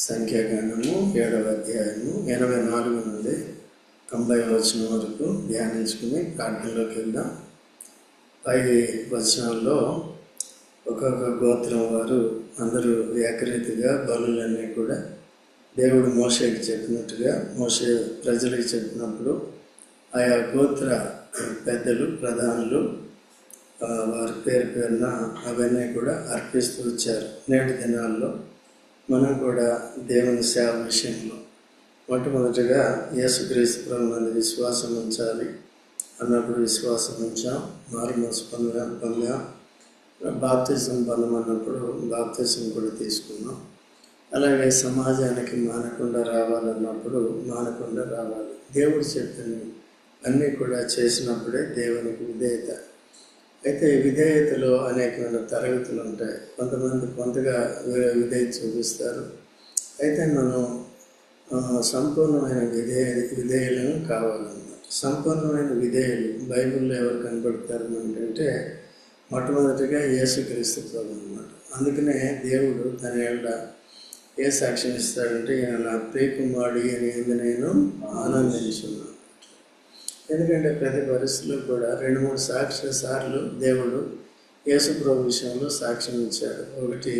సంఖ్యాకాండము 7వ అధ్యాయము 84 నుండి 90వ వచనం వరకు ధ్యానించుకుని ప్రార్థనలోకి వెళ్దాం. పై వచనాల్లో ఒక్కొక్క గోత్రం వారు అందరూ ఏకరీతిగా బలులన్నీ కూడా దేవుడు మోషేకి చెప్పినట్టుగా మోషే ప్రజలకు చెప్పినప్పుడు ఆయా గోత్ర పెద్దలు ప్రధానులు వారి పేరున అవన్నీ కూడా అర్పిస్తూ వచ్చారు. నేటి దినాల్లో మనం కూడా దేవుని సేవ విషయంలో మొట్టమొదటిగా యేసుక్రీస్తు ప్రభువునందు విశ్వాసం ఉంచాలి అన్నప్పుడు విశ్వాసం ఉంచాం, మారుమనసు పొందాం, బాప్తిజం పొందమన్నప్పుడు బాప్తిజం కూడా తీసుకున్నాం. అలాగే సమాజానికి మానకుండా రావాలన్నప్పుడు మానకుండా రావాలి. దేవుడు చెప్పిన అన్నీ కూడా చేసినప్పుడే దేవునికి విధేయత. అయితే విధేయతలో అనేకమైన తరగతులు ఉంటాయి. కొంతమంది కొంతగా విధేయత చూపిస్తారు. అయితే మనం సంపూర్ణమైన విధేయులను కావాలన్నమాట. సంపూర్ణమైన విధేయులు బైబిల్లో ఎవరు కనబడతారు అంటే మొట్టమొదటిగా యేసుక్రీస్తు ప్రభు అన్నమాట. అందుకనే దేవుడు తన ఏళ్ళ ఏ సాక్ష్యం ఇస్తాడంటే ఈయన నా ప్రియకుమారుడు అని నేను ఆనందించున్నాను. ఎందుకంటే ప్రతి పరిస్థితుల్లో కూడా 2-3 సార్లు దేవుడు యేసు ప్రభు విషయంలో సాక్ష్యం ఇచ్చాడు. ఒకటి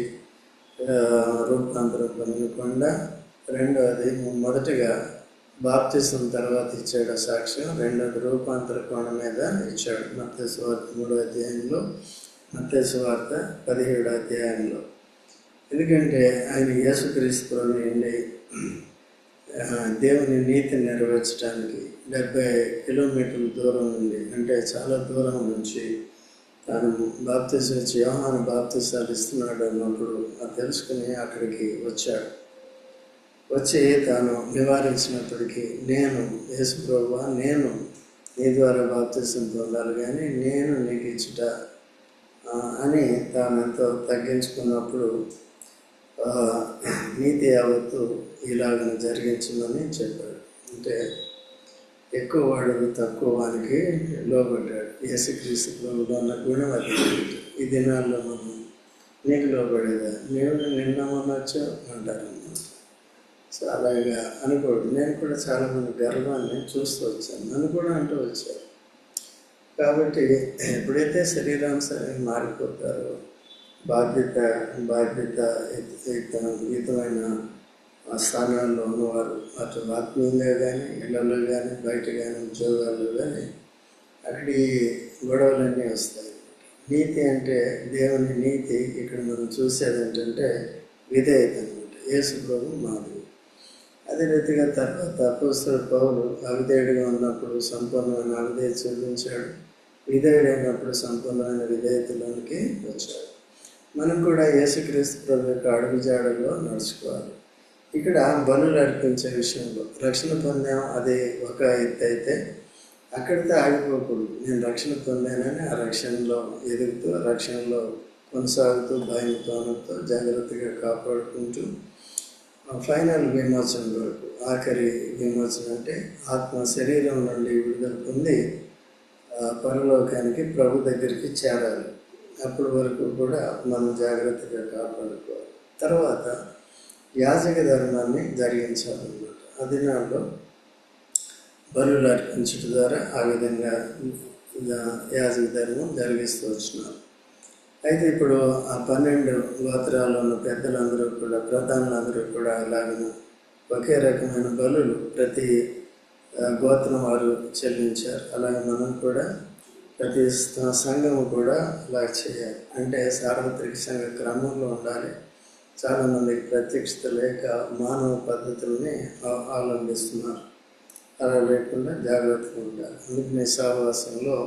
రూపాంతరం పొందిన కొండ, రెండవది మొదటిగా బాప్తిసం తర్వాత ఇచ్చాడు సాక్ష్యం, రెండవది రూపాంతర కొండ మీద ఇచ్చాడు. మత్తయి సువార్త 3వ అధ్యాయంలో, మత్తయి సువార్త 17వ అధ్యాయంలో. ఎందుకంటే ఆయన యేసుక్రీస్తు ప్రభు నుండి దేవుని నీతిని నెరవేర్చడానికి 70 కిలోమీటర్ల దూరం నుండి, అంటే చాలా దూరం నుంచి తాను బాప్తిసం ఇచ్చి యోహాను బాప్తిసాలు ఇస్తున్నాడు అన్నప్పుడు అది తెలుసుకుని అక్కడికి వచ్చాడు. వచ్చి తాను నివారించినప్పటికీ నేను యేసు ప్రభువా, నేను నీ ద్వారా బాప్తిసం పొందాలి కానీ నేను నీకు ఇచ్చుట అని తాను ఎంతో తగ్గించుకున్నప్పుడు నీతి యావత్తు ఇలాగ జరిగించమని చెప్పాడు. అంటే ఎక్కువ వాడు తక్కువ వానికి లోబడ్డాడు. యేసుక్రీస్తు ప్రభువులో ఉన్న గుణం అది. ఈ దినాల్లో మనం నీకు లోబడేదా, నీవు నిన్న మొన్నొచ్చో అంటారన్నమాట. సో అలాగా అనుకోడు. నేను కూడా చాలామంది గర్వాన్ని చూస్తూ వచ్చాను, నన్ను కూడా అంటూ వచ్చారు. కాబట్టి ఎప్పుడైతే శరీరాంశాన్ని మారిపోతారో బాధ్యతయుతమైన స్థానాల్లో ఉన్నవారు అటు ఆత్మీయంగా కానీ ఇళ్లలో కానీ బయట కానీ ఉద్యోగాల్లో కానీ అక్కడి గొడవలన్నీ వస్తాయి. నీతి అంటే దేవుని నీతి ఇక్కడ మనం చూసేది ఏంటంటే విధేయత అనమాట. యేసు ప్రభు మాది. అదే రీతిగా తర్వాత అపోస్తలుడు పౌలు అవిధేయుడిగా ఉన్నప్పుడు సంపూర్ణమైన అవిధేయత చూపించాడు, విధేయుడైనప్పుడు సంపూర్ణమైన విధేయతలోనికి వచ్చాడు. మనం కూడా యేసుక్రీస్తు ప్రభు యొక్క అడుగుజాడల్లో నడుచుకోవాలి. ఇక్కడ బలులు అర్పించే విషయంలో రక్షణ పొందాం, అది ఒక ఎత్తు అయితే అక్కడితో ఆగిపోకూడదు. నేను రక్షణ పొందానని ఆ రక్షణలో ఎదుగుతూ రక్షణలో కొనసాగుతూ భయంతో జాగ్రత్తగా కాపాడుకుంటూ ఫైనల్ విమోచన వరకు, ఆఖరి విమోచన అంటే ఆత్మ శరీరం నుండి విడుదల పొంది పరలోకానికి ప్రభు దగ్గరికి చేరాలి. అప్పటి వరకు కూడా మనం జాగ్రత్తగా కాపాడుకోవాలి. తర్వాత యాజక ధర్మాన్ని జరిగించాలన్నమాట. ఆ దినాల్లో బలులు అర్పించడం ద్వారా ఆ విధంగా యాజక ధర్మం జరిగిస్తూ వచ్చినారు. అయితే ఇప్పుడు ఆ 12 గోత్రాల్లో ఉన్న పెద్దలందరూ కూడా, ప్రధానులందరూ కూడా అలాగే ఒకే రకమైన బలులు ప్రతి గోత్రం వారు చెల్లించారు. అలాగే మనం కూడా ప్రతి సంఘము కూడా అలా చేయాలి. అంటే సార్వత్రిక సంఘ క్రమంలో ఉండాలి. చాలామందికి ప్రత్యక్షత లేక మానవ పద్ధతుల్ని అవలంబిస్తున్నారు. అలా లేకుండా జాగ్రత్తగా ఉండాలి. అందుకని సహవాసంలో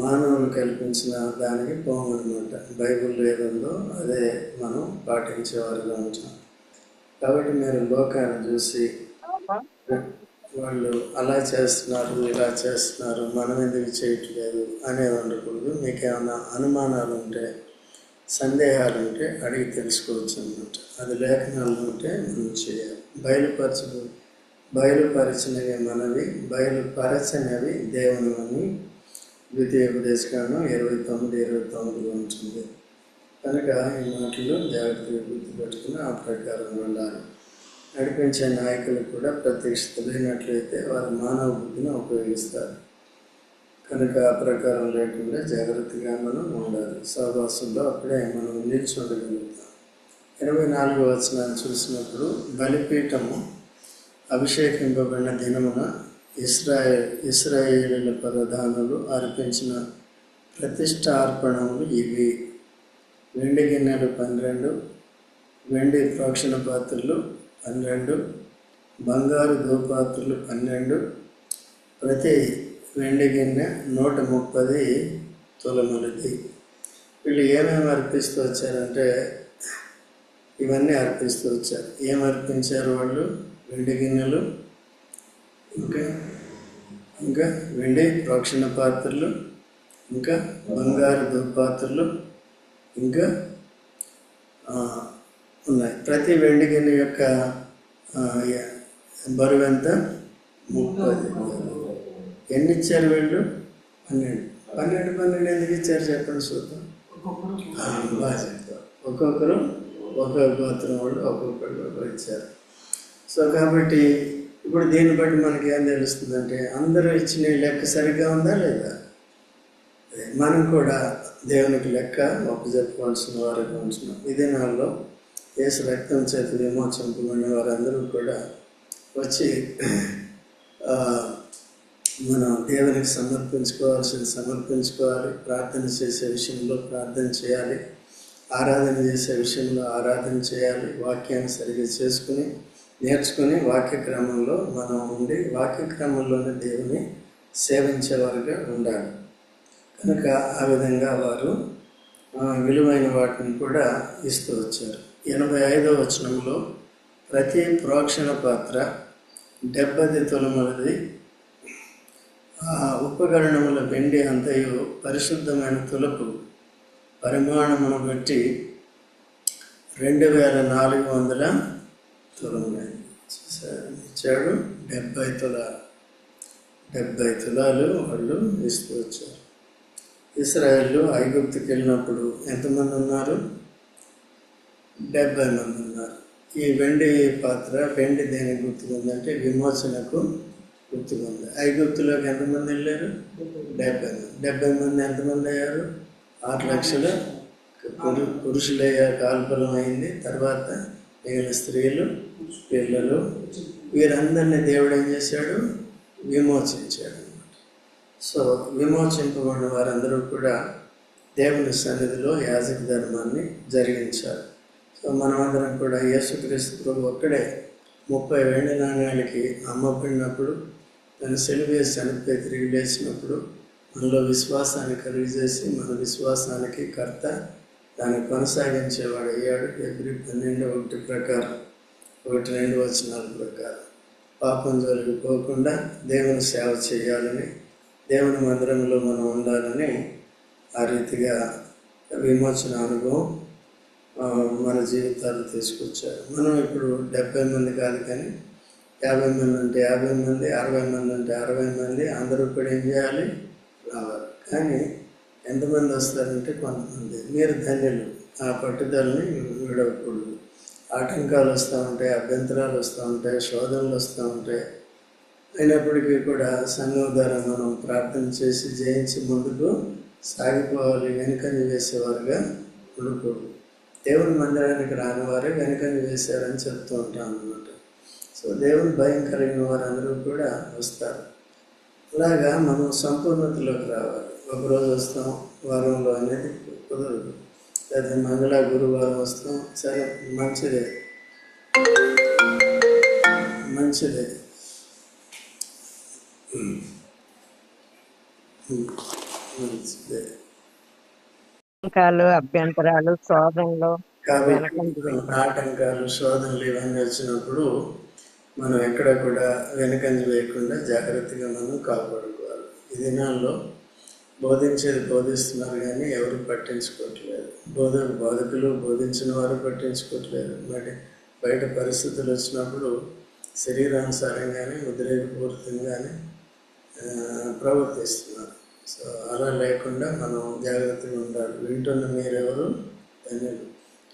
మానవులు కల్పించిన దానికి పోమన్నమాట. బైబిల్లో ఏదుందో అదే మనం పాటించేవారుగా ఉంటాం. కాబట్టి మీరు లోకాన్ని చూసి వాళ్ళు అలా చేస్తున్నారు, ఇలా చేస్తున్నారు, మనం ఎందుకు చేయట్లేదు అనేది ఉండకూడదు. మీకేమైనా అనుమానాలు ఉంటే, సందేహాలు ఉంటే అడిగి తెలుసుకోవచ్చు అన్నమాట. అది లేఖనాలు ఉంటే మనం చేయాలి. బయలుపరచినవి మనవి, బయలుపరచనివి దేవుని అని ద్వితీయోపదేశకాండం 29:29 ఉంటుంది. కనుక ఈ మాటలు జాగ్రత్తగా గుర్తుపెట్టుకుని ఆ ప్రకారం ఉండాలి. నడిపించే నాయకులు కూడా ప్రత్యక్షతమైనట్లయితే వారు మానవ బుద్ధిని ఉపయోగిస్తారు. కనుక ఆ ప్రకారం లేకుండా జాగ్రత్తగా మనం ఉండాలి. సహవాసంలో అప్పుడే మనం నిలిచి ఉండగలుగుతాం. 24వ వచనాన్ని చూసినప్పుడు, బలిపీఠము అభిషేకింపబడిన దినమున ఇశ్రాయేలీల ప్రధానులు అర్పించిన ప్రతిష్టార్పణములు ఇవి: వెండి గిన్నెలు 12, వెండి ప్రోక్షణ పాత్రలు 12, బంగారు ధూపాత్రలు 12, ప్రతి వెండి గిన్నె 130 తులములది. వీళ్ళు ఏమేమి అర్పిస్తూ వచ్చారంటే ఇవన్నీ అర్పిస్తూ వచ్చారు. ఏం అర్పించారు వాళ్ళు? వెండి గిన్నెలు, ఇంకా వెండి ప్రోక్షణ పాత్రలు, ఇంకా బంగారు ధూపాత్రలు, ఇంకా ఉన్నాయి. ప్రతి వెండి గిన్నె యొక్క బరువు ఎంత? 30. ఎన్ని ఇచ్చారు వీళ్ళు? 12 ఎందుకు ఇచ్చారు చెప్పండి చూద్దాం. బాగా చెప్తాం. ఒక్కొక్కరు ఒక్కొక్క గోత్రం వాళ్ళు ఒక్కొక్కరు ఇచ్చారు. సో కాబట్టి ఇప్పుడు దీన్ని బట్టి మనకి ఏం తెలుస్తుందంటే అందరూ ఇచ్చిన లెక్క సరిగ్గా ఉందా లేదా? మనం కూడా దేవునికి లెక్క ఒప్పజెప్పుకోవాల్సిన వారికి ఉంటున్నాం. ఈ దినాల్లో యేసు రక్తం చేత విమోచింపబడిన వారందరూ కూడా వచ్చి మనం దేవునికి సమర్పించుకోవాలి. ప్రార్థన చేసే విషయంలో ప్రార్థన చేయాలి, ఆరాధన చేసే విషయంలో ఆరాధన చేయాలి. వాక్యాన్ని సరిగ్గా చేసుకుని నేర్చుకుని వాక్య క్రమంలో మనం ఉండి వాక్య క్రమంలోనే దేవుని సేవించేవారుగా ఉండాలి. కనుక ఆ విధంగా వారు విలువైన వాటిని కూడా ఇస్తూ వచ్చారు. 85వ వచనంలో, ప్రతి ప్రోక్షణ పాత్ర 70 తులములది, ఉపకరణముల వెండి అంతయు పరిశుద్ధమైన తులపు పరిమాణమును బట్టి 2400 తులములు ఇచ్చాడు. 70 తులాలు వాళ్ళు ఇస్తూ వచ్చారు. ఇశ్రాయేలు ఐగుప్తుకి వెళ్ళినప్పుడు ఎంతమంది ఉన్నారు? 70 మంది ఉన్నారు. ఈ వెండి పాత్ర, వెండి దేనికి గుర్తుగా ఉందంటే విమోచనకు గుర్తుగా ఉంది. ఐగుప్తులోకి ఎంతమంది వెళ్ళారు? 70 మంది. ఎంతమంది అయ్యారు? 6 లక్షల పురుషులయ్యారు. కాల్పలం అయింది. తర్వాత మిగిలిన స్త్రీలు, పిల్లలు, వీరందరినీ దేవుడు ఏం చేశాడు? విమోచించాడు. సో విమోచింపబడిన వారందరూ కూడా దేవుని సన్నిధిలో యాజక ధర్మాన్ని జరిగించారు. సో మనమందరం కూడా యేసుక్రీస్తు ప్రభు ఒక్కడే 30 వెండి నాణ్యాలకి అమ్మబడినప్పుడు, తను సిలువేసి చనిపోయి తిరిగి లేచినప్పుడు మనలో విశ్వాసాన్ని కలిగజేసి మన విశ్వాసానికి కర్త, దాన్ని కొనసాగించేవాడు అయ్యాడు. Hebrews 12:1 ప్రకారం, 1-2 వచనాల ప్రకారం పాపం జోలికి పోకుండా దేవుని సేవ చేయాలని, దేవుని మందిరంలో మనం ఉండాలని ఆ రీతిగా విమోచన అనుభవం మన జీవితాలు తీసుకొచ్చారు. మనం ఇప్పుడు 70 మంది కాదు, కానీ 50 మంది అంటే 50 మంది, 60 మంది అంటే 60 మంది, అందరూ కూడా ఏం చేయాలి? రావాలి. కానీ ఎంతమంది వస్తారంటే కొంతమంది. మీరు ధన్యులు. ఆ పట్టుదలని విడవకూడదు. ఆటంకాలు వస్తూ ఉంటాయి, అభ్యంతరాలు వస్తూ ఉంటాయి, శోధనలు వస్తూ ఉంటాయి. అయినప్పటికీ కూడా సంఘం ద్వారా మనం ప్రార్థన చేసి జయించి ముందుకు సాగిపోవాలి. వెనుకంజ వేసేవారుగా ఉండకూడదు. దేవుని మందిరానికి రాని వారే వెనుకంజ వేశారని చెప్తూ ఉంటాం అన్నమాట. సో దేవుని భయం కలిగిన వారందరూ కూడా వస్తారు. అలాగా మనం సంపూర్ణతలోకి రావాలి. ఒకరోజు వస్తాం వారంలో అనేది కుదరదు. లేదా మంగళ గురువారం వస్తాం, సరే మంచిదే. మంచిదే అభ్యంతరాలు, శోధనలు, ఆటంకాలు, శోధనలు ఇవన్నీ వచ్చినప్పుడు మనం ఎక్కడ కూడా వెనకంజ వేయకుండా జాగ్రత్తగా మనం కాపాడుకోవాలి. ఈ దినాల్లో బోధిస్తున్నారు కానీ ఎవరు పట్టించుకోవట్లేదు. బోధకులు బోధించిన వారు పట్టించుకోవట్లేదు. మరి బయట పరిస్థితులు వచ్చినప్పుడు శరీరానుసారంగానే ఉద్రేకపూరితంగానే ప్రవర్తిస్తున్నారు. సో అలా లేకుండా మనం జాగ్రత్తగా ఉండాలి. వింటున్న మీరెవరు ధన్యులు.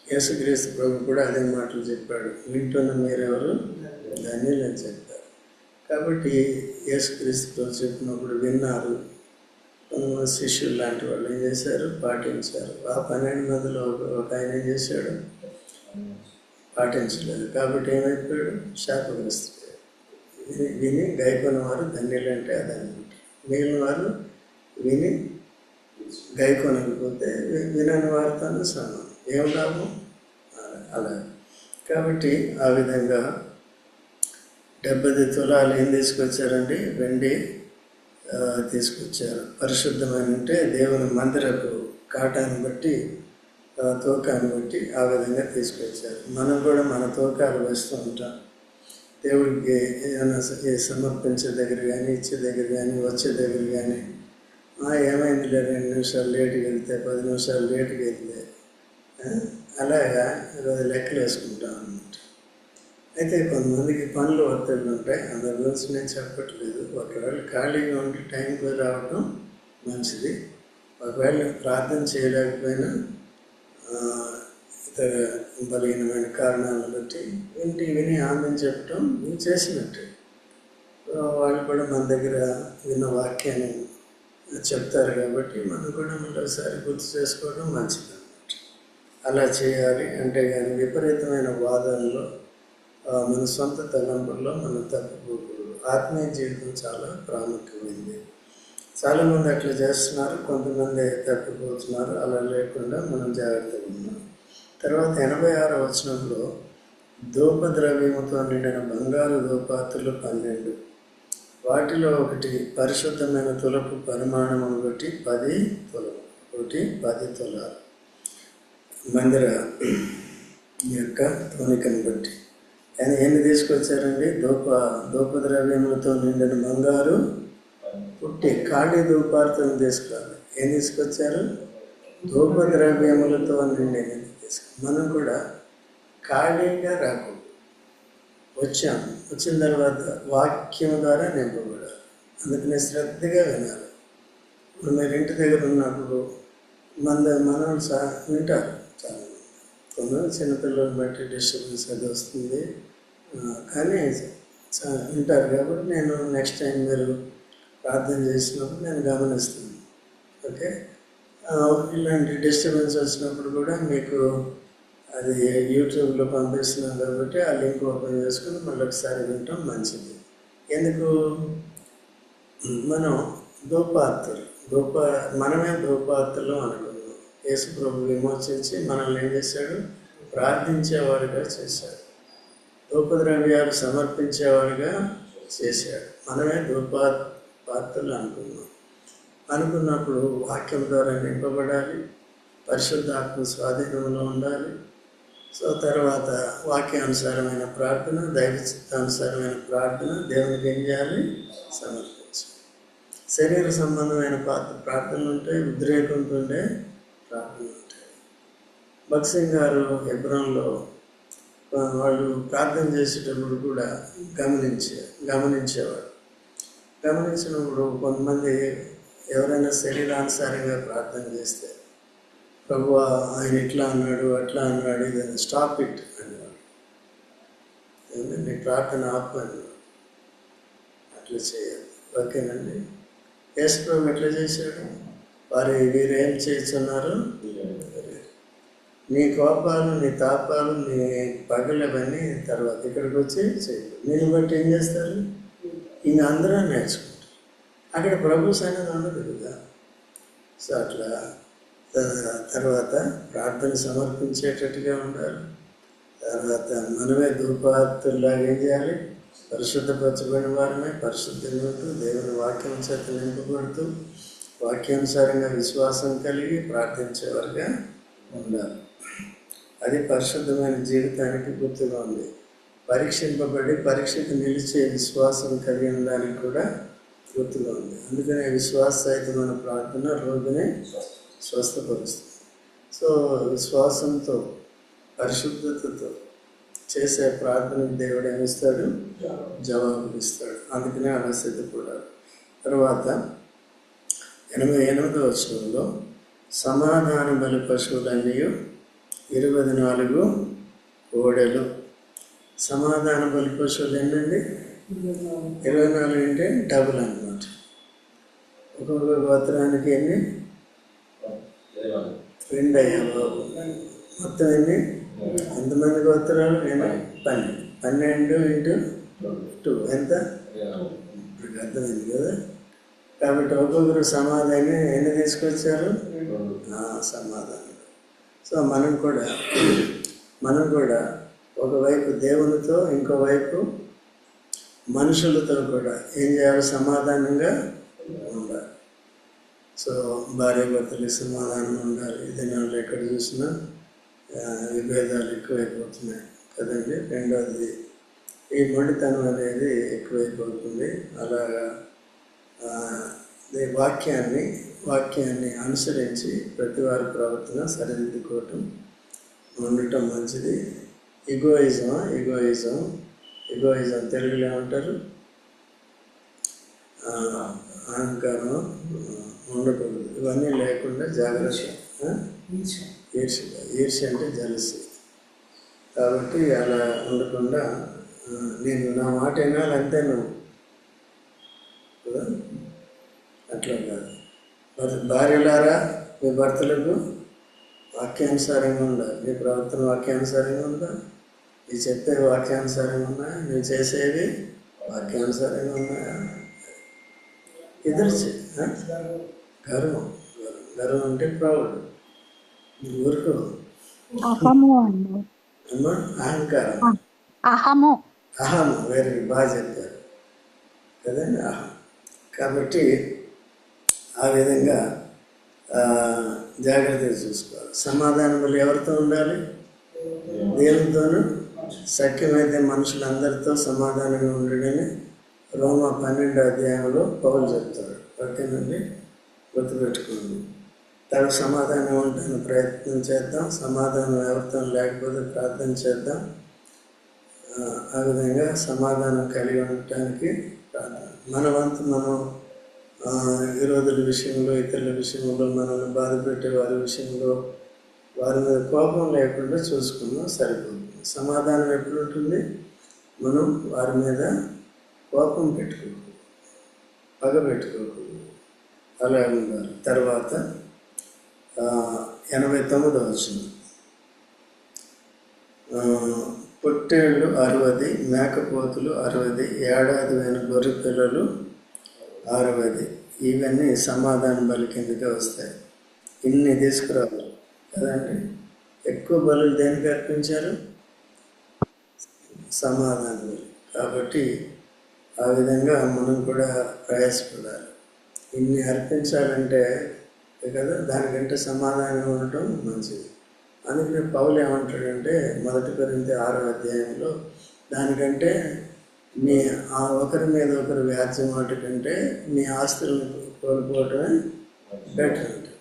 యేసుక్రీస్తు ప్రభు కూడా అదే మాటలు చెప్పాడు, వింటున్న మీరెవరు ధన్యులు అని చెప్పారు. కాబట్టి యేసుక్రీస్తు ప్రభు చెప్పినప్పుడు విన్నారు. కొంతమంది శిష్యులు లాంటి వాళ్ళు ఏం చేశారు, పాటించారు. ఆ 12 మందిలో ఒక ఆయన ఏం చేశాడు, పాటించలేదు. కాబట్టి ఏమైపోయాడు, శాపగ్రస్తుడు. విని గైకొన్న వారు ధన్యులు అంటే అదనమాట. మిగిలిన వారు విని గైకొనకపోతే వినని వారితో సమానం. ఏం లాభం అలా. కాబట్టి ఆ విధంగా 70 తులాలు ఏం తీసుకొచ్చారండి, వెండి తీసుకొచ్చారు. పరిశుద్ధమైన అంటే దేవుని మందిరపు కాటాన్ని బట్టి, తూకాన్ని బట్టి ఆ విధంగా తీసుకొచ్చారు. మనం కూడా మన తూకాలు వేస్తూ ఉంటాం. దేవుడికి ఏదైనా సమర్పించే దగ్గర కానీ, ఇచ్చే దగ్గర కానీ, వచ్చే దగ్గర కానీ, ఏమైందిలే 2 నిమిషాలు లేటుగా వెళ్తే, 10 నిమిషాలు లేటుగా వెళ్తే, అలాగా లెక్కలు వేసుకుంటాం అన్నమాట. అయితే కొంతమందికి పనులు ఒత్తిళ్ళు ఉంటాయి. అందరి గురించి నేను చెప్పట్లేదు. ఒకవేళ ఖాళీగా ఉండి టైంకి రావడం మంచిది. ఒకవేళ ప్రార్థన చేయలేకపోయినా ఇతర బలహీనమైన కారణాలను బట్టి విని ఆమె చెప్పడం చేసినట్టే. వాళ్ళు కూడా మన దగ్గర విన్న వాక్యాన్ని చెప్తారు కాబట్టి మనం కూడా మరోసారి గుర్తు చేసుకోవడం మంచిది అన్నమాట. అలా చేయాలి. అంటే కానీ విపరీతమైన వాదనలో, మన సొంత తలంపుల్లో మనం తప్పిపోకూడదు. ఆత్మీయ జీవితం చాలా ప్రాముఖ్యమైనది. చాలామంది అట్లా చేస్తున్నారు, కొంతమంది తప్పిపోతున్నారు. అలా లేకుండా మనం జాగ్రత్తగా ఉన్నాం. తర్వాత 86వ వచనంలో ధూపద్రవ్యముతో నిండిన బంగారు ధూపాత్రులు 12, వాటిలో ఒకటి పరిశుద్ధమైన తులపు పరిమాణమును బట్టి 10 తులము, ఒకటి 10 తులాలు. మందిర యొక్క తోనికను బట్టి ఆయన ఎన్ని తీసుకొచ్చారండి, ధూపద్రవ్యములతో నిండిన బంగారు పుట్టి ఖాళీ ధూపార్తను తీసుకురాలి. ఏం తీసుకొచ్చారు, ధూపద్రవ్యములతో నిండిన తీసుకు. మనం కూడా ఖాళీగా రాకూడదు. వచ్చిన తర్వాత వాక్యం ద్వారా నింపబడాలి. అందుకని శ్రద్ధగా వినాలి. ఇప్పుడు మీరు ఇంటి దగ్గర ఉన్నప్పుడు మనల్ని వింటారు చాలామంది. కొంతమంది చిన్నపిల్లలు బట్టి డిస్టర్బెన్స్ అది వస్తుంది, కానీ వింటారు. కాబట్టి నేను నెక్స్ట్ టైం మీరు ప్రార్థన చేసినప్పుడు నేను గమనిస్తాను. ఓకే, ఇలాంటి డిస్టర్బెన్స్ వచ్చినప్పుడు కూడా మీకు అది యూట్యూబ్లో పంపిస్తున్నాం కాబట్టి ఆ లింక్ ఓపెన్ చేసుకుని మళ్ళీ ఒకసారి వింటాం మంచిది. ఎందుకు, మనం మనమే ధూపార్తులు అనుకున్నాం. యేసు ప్రభు విమోచించి మనల్ని ఏం చేశాడు, ప్రార్థించేవాడుగా చేశాడు. ధూపద్రవ్యాలు సమర్పించేవాడుగా చేశాడు. మనమే ధూపార్తులు అనుకున్నప్పుడు వాక్యం ద్వారా నింపబడాలి, పరిశుద్ధాత్మ స్వాధీనంలో ఉండాలి. సో తర్వాత వాక్యానుసారమైన ప్రార్థన, దైవ చిత్తానుసారమైన ప్రార్థన దేవునికి ఏం చేయాలి, సమర్పించాలి. శరీర సంబంధమైన ప్రార్థనలు ఉంటాయి, ఉద్రేకంతో ఉండే ప్రార్థనలు ఉంటాయి. భక్సింగ్ గారు హెబ్రోన్లో వాళ్ళు ప్రార్థన చేసేటప్పుడు కూడా గమనించేవాడు. గమనించినప్పుడు కొంతమంది ఎవరైనా శరీరానుసారంగా ప్రార్థన చేస్తే, ప్రభు ఆయన ఇట్లా అన్నాడు, అట్లా అన్నాడు, ఇది స్టాప్ ఇట్ అనేవాడు. నీ ప్రార్థన ఆపు అనేవాడు. అట్లా చేయాలి. ఓకేనండి. యేసు ప్రభు ఎట్లా చేశాడు, వీరేం చేస్తున్నారు, నీ కోపాలు, నీ తాపాలు, నీ పగలవన్నీ తర్వాత ఇక్కడికి వచ్చి చేయదు. నేను బట్టి ఏం చేస్తారు, ఈయన అందరూ నేర్చుకుంటారు. అక్కడ ప్రభు సన్నిధి ఉండదు కదా. సో అట్లా తర్వాత ప్రార్థన సమర్పించేటట్టుగా ఉండాలి. తర్వాత మనమే ధూపార్తుల్లాగా ఏం చేయాలి, పరిశుద్ధపరచబడిన వారమే పరిశుద్ధంగా ఉంటూ దేవుని వాక్యం చేత నింపబడుతూ వాక్యానుసారంగా విశ్వాసం కలిగి ప్రార్థించేవారుగా ఉండాలి. అది పరిశుద్ధమైన జీవితానికి గుర్తుగా ఉంది. పరీక్షింపబడి పరీక్షకు నిలిచే విశ్వాసం కలిగి ఉండడానికి కూడా గుర్తుగా ఉంది. అందుకనే విశ్వాసరహితమైన ప్రార్థన రోగిని స్వస్థపరుస్తుంది. సో విశ్వాసంతో పరిశుద్ధతతో చేసే ప్రార్థనకు దేవుడు ఏమిస్తాడు, జవాబునిస్తాడు. అందుకనే అలా సిద్ధపడాలి. తర్వాత 88వ వచనంలో సమాధాన బలి పశువులన్నీ 24 కోడెలు. సమాధాన బలి పశువులు ఎన్నండి? 24 అంటే డబుల్ అన్నమాట. ఒక్కొక్క గోత్రానికి ఎన్ని? 2 అయ్యా బాబు. మొత్తం ఎన్ని? ఎంతమంది గోత్రాలు? 12 ఇంటూ 2 ఎంత? ఇప్పుడు అర్థమైంది కదా. కాబట్టి ఒక్కొక్కరు సమాధానం ఎన్ని తీసుకొచ్చారు? సమాధానం. సో మనం కూడా ఒకవైపు దేవునితో, ఇంకోవైపు మనుషులతో కూడా ఏం చేయాలి? సమాధానంగా ఉండాలి. సో భార్య భర్తలకి సమాధానం ఉండాలి. దినాల్లో ఎక్కడ చూసినా విభేదాలు ఎక్కువైపోతున్నాయి కదండి. రెండవది ఈ మొండితనం అనేది ఎక్కువైపోతుంది. అలాగా వాక్యాన్ని అనుసరించి ప్రతి వారి ప్రవర్తన సరిదిద్దుకోవటం ఉండటం మంచిది. ఇగోయిజం తెలుగులో ఏమంటారు? అహంకారం ఉండకూడదు. ఇవన్నీ లేకుండా జాగ్రత్త. ఈర్ష్య అంటే జలసి. కాబట్టి అలా ఉండకుండా నేను నా మాట వినాలంటే నువ్వు కదా, అట్లా కాదు. భార్యలారా మీ భర్తలకు వాక్యానుసారంగా ఉండాలి. మీ ప్రవర్తన వాక్యానుసారంగా ఉందా? మీరు చెప్పేవి వాక్యానుసారంగా ఉన్నాయా? మీరు చేసేవి వాక్యానుసారంగా ఉన్నాయా? ఎదురు గర్వం అంటే ప్రౌడ్. ఊరుకో అమ్మా. అహంకారం, అహము వేరే బాగా చెప్పారు కదండి. అహం. కాబట్టి ఆ విధంగా జాగ్రత్తగా చూసుకోవాలి. సమాధానం వల్ల ఎవరితో ఉండాలి? దేవునితోనూ. సఖ్యమైతే మనుషులందరితో సమాధానంగా ఉండడని రోమా 12వ అధ్యాయంలో పౌలు చెప్తాడు. ఓకేనండి, గుర్తుపెట్టుకోండి. తనకు సమాధానం ఉండడానికి ప్రయత్నం చేద్దాం. సమాధానం ఎవరితో లేకపోతే ప్రార్థన చేద్దాం. ఆ విధంగా సమాధానం కలిగి ఉండటానికి ప్రార్థన. మన వంతు మనం విరోధుల విషయంలో, ఇతరుల విషయంలో, మనల్ని బాధ పెట్టే వారి విషయంలో వారి మీద కోపం లేకుండా చూసుకున్నాం, సరిపోతుంది. సమాధానం ఎప్పుడు ఉంటుంది? మనం వారి మీద కోపం పెట్టుకోకూడదు, పగ పెట్టుకోకూడదు, అలా ఉండాలి. తర్వాత 89వ వచనం, పొట్టేళ్ళు 60, మేకపోతులు 60, ఏడాది అయిన గొర్రె పిల్లలు 60. ఇవన్నీ సమాధాన బలి కిందకే వస్తాయి. ఇన్ని తీసుకురావాలి కదండి. ఎక్కువ బలులు దేనికి అర్పించారు? సమాధాన బలి. కాబట్టి ఆ విధంగా మనం కూడా ప్రయాసపడాలి. ఇన్ని అర్పించాలంటే కదా, దానికంటే సమాధానం ఉండటం మంచిది. అందుకనే పౌలు ఏమంటాడంటే 1 కొరింథీ 6వ అధ్యాయంలో, దానికంటే మీ ఒకరి మీద ఒకరు వ్యాజ్యం కంటే మీ ఆస్తులను కోల్పోవటమే బెటర్ అంటే.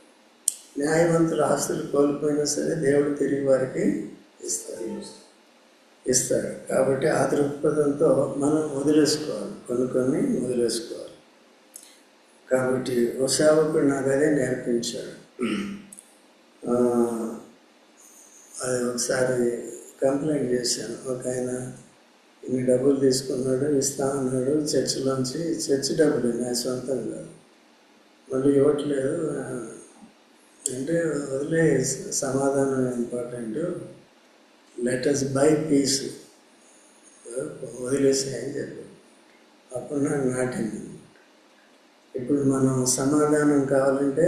న్యాయవంతుల ఆస్తులు కోల్పోయినా సరే దేవుడు తిరిగి వారికి ఇస్తాడు. కాబట్టి ఆ దృక్పథంతో మనం వదిలేసుకోవాలి, కొన్ని వదిలేసుకోవాలి. కాబట్టి ఓ సేవకుడు నాకు అదే నేర్పించాడు. అది ఒకసారి కంప్లైంట్ చేశాను. ఒక ఆయన ఇన్ని డబ్బులు తీసుకున్నాడు, ఇస్తా అన్నాడు చర్చిలోంచి. చర్చి డబ్బులు నా సొంతం కాదు, మళ్ళీ ఇవ్వట్లేదు అంటే వదిలే, సమాధానం important, let us by piece, వదిలేసాయని చెప్పి అప్పుడు నాకు నాటింది. ఇప్పుడు మనం సమాధానం కావాలంటే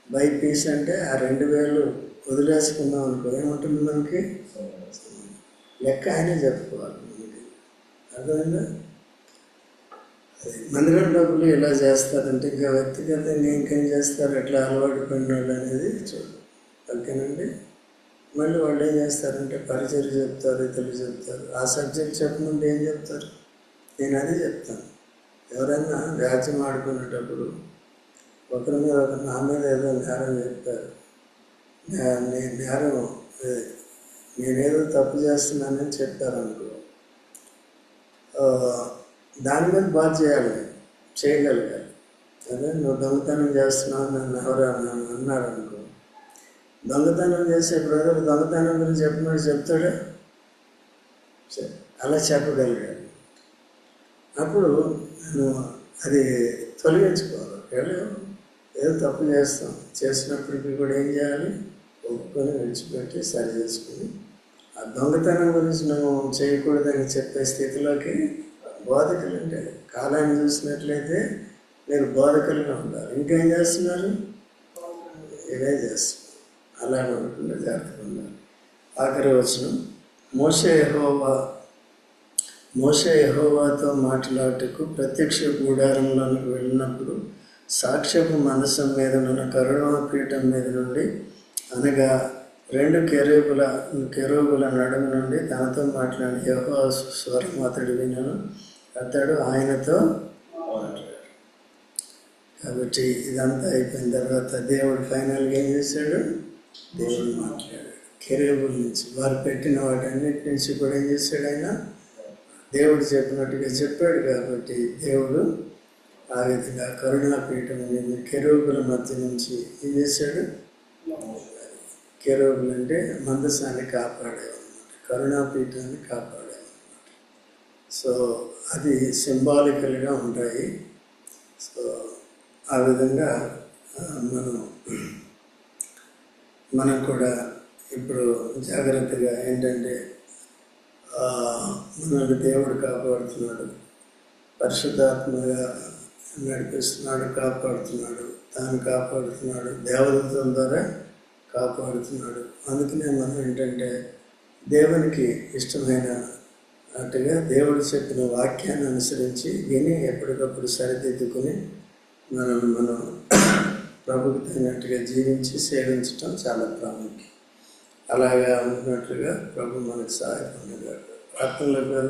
బై పీస్ అంటే ఆ 2000 వదిలేసుకుందాం అనుకో, ఏముంటుంది మనకి? లెక్క ఆయనే చెప్పుకోవాలి మనకి. అర్థమైందా? మందిరం డబ్బులు ఎలా చేస్తారంటే ఇంకా వ్యక్తిగతంగా ఇంకేం చేస్తారు, ఎట్లా అలవాటు పడిన వాళ్ళు అనేది చూడు. ఓకేనండి. మళ్ళీ వాళ్ళు ఏం చేస్తారంటే పరిచయం చెప్తారు, ఇతరులు చెప్తారు. ఆ సబ్జెక్ట్ చెప్పమంటే ఏం చెప్తారు? నేను అదే చెప్తాను. ఎవరైనా వ్యాజ్యం ఆడుకునేటప్పుడు ఒకరి మీద నా మీద ఏదో నేరం చెప్పారు, నేనేదో తప్పు చేస్తున్నానని చెప్పారనుకో, దాని మీద బాధ చేయగలగాలి. అదే నువ్వు దొంగతనం చేస్తున్నావు నన్ను ఎవరైనా అన్నారనుకో, దొంగతనం చేసే బ్రదర్ దొంగతనం గురించి చెప్పినట్టు చెప్తాడా? అలా చెప్పగలిగాడు. అప్పుడు నేను అది తొలగించుకోవాలి. ఏదో తప్పు చేసినప్పటికీ కూడా ఏం చేయాలి? ఒప్పుకొని విడిచిపెట్టి సరి చేసుకుని ఆ దొంగతనం గురించి నువ్వు చేయకూడదని చెప్పే స్థితిలోకి బోధకులు అంటే కాలాన్ని చూసినట్లయితే మీరు బోధకులుగా ఉండాలి. ఇంకేం చేస్తున్నారు? ఇవే చేస్తున్నారు. అలా ఉండకుండా జాగ్రత్తగా ఉండాలి. ఆఖరి వచనం, మోషే యెహోవాతో మాట్లాడుటకు ప్రత్యక్ష గుడారంలోనికి వెళ్ళినప్పుడు సాక్ష్యపు మందసం మీద ఉన్న కరుణాపీఠం మీద నుండి, అనగా 2 కెరూబుల నడుము నుండి తనతో మాట్లాడి యెహోవా స్వరం అతడు వినను, అతడు ఆయనతో మాట్లాడాడు. కాబట్టి ఇదంతా అయిపోయిన తర్వాత దేవుడు ఫైనల్గా ఏం చేశాడు? దేవుడు మాట్లాడాడు. కెరూబుల నుంచి వారు పెట్టిన వాటన్నిటి నుంచి కూడా ఏం చేశాడు? ఆయన దేవుడు చెప్పినట్టుగా చెప్పాడు. కాబట్టి దేవుడు ఆ విధంగా కరుణాపీఠం మీద కెరూబుల మధ్య నుంచి ఏం చేశాడు? కెరూబులు అంటే మందసాన్ని కాపాడేవన్నమాట, కరుణాపీఠాన్ని కాపాడేవన్నమాట. సో అది సింబాలికల్గా ఉంటాయి. సో ఆ విధంగా మనం కూడా ఇప్పుడు జాగ్రత్తగా ఏంటంటే మనల్ని దేవుడు కాపాడుతున్నాడు, పరిశుద్ధాత్మగా నడిపిస్తున్నాడు, కాపాడుతున్నాడు, తాను కాపాడుతున్నాడు, దేవదూతల ద్వారా కాపాడుతున్నాడు. అందుకనే మనం ఏంటంటే దేవునికి ఇష్టమైనట్టుగా దేవుడు చెప్పిన వాక్యాన్ని అనుసరించి విని ఎప్పటికప్పుడు సరిదిద్దుకుని మనం ప్రభుకు తగినట్టుగా జీవించి సేవించటం చాలా ప్రాముఖ్యం. అలాగా ఉన్నట్లుగా ప్రభు మనకు సహాయపడినాడు. ప్రార్థనలకు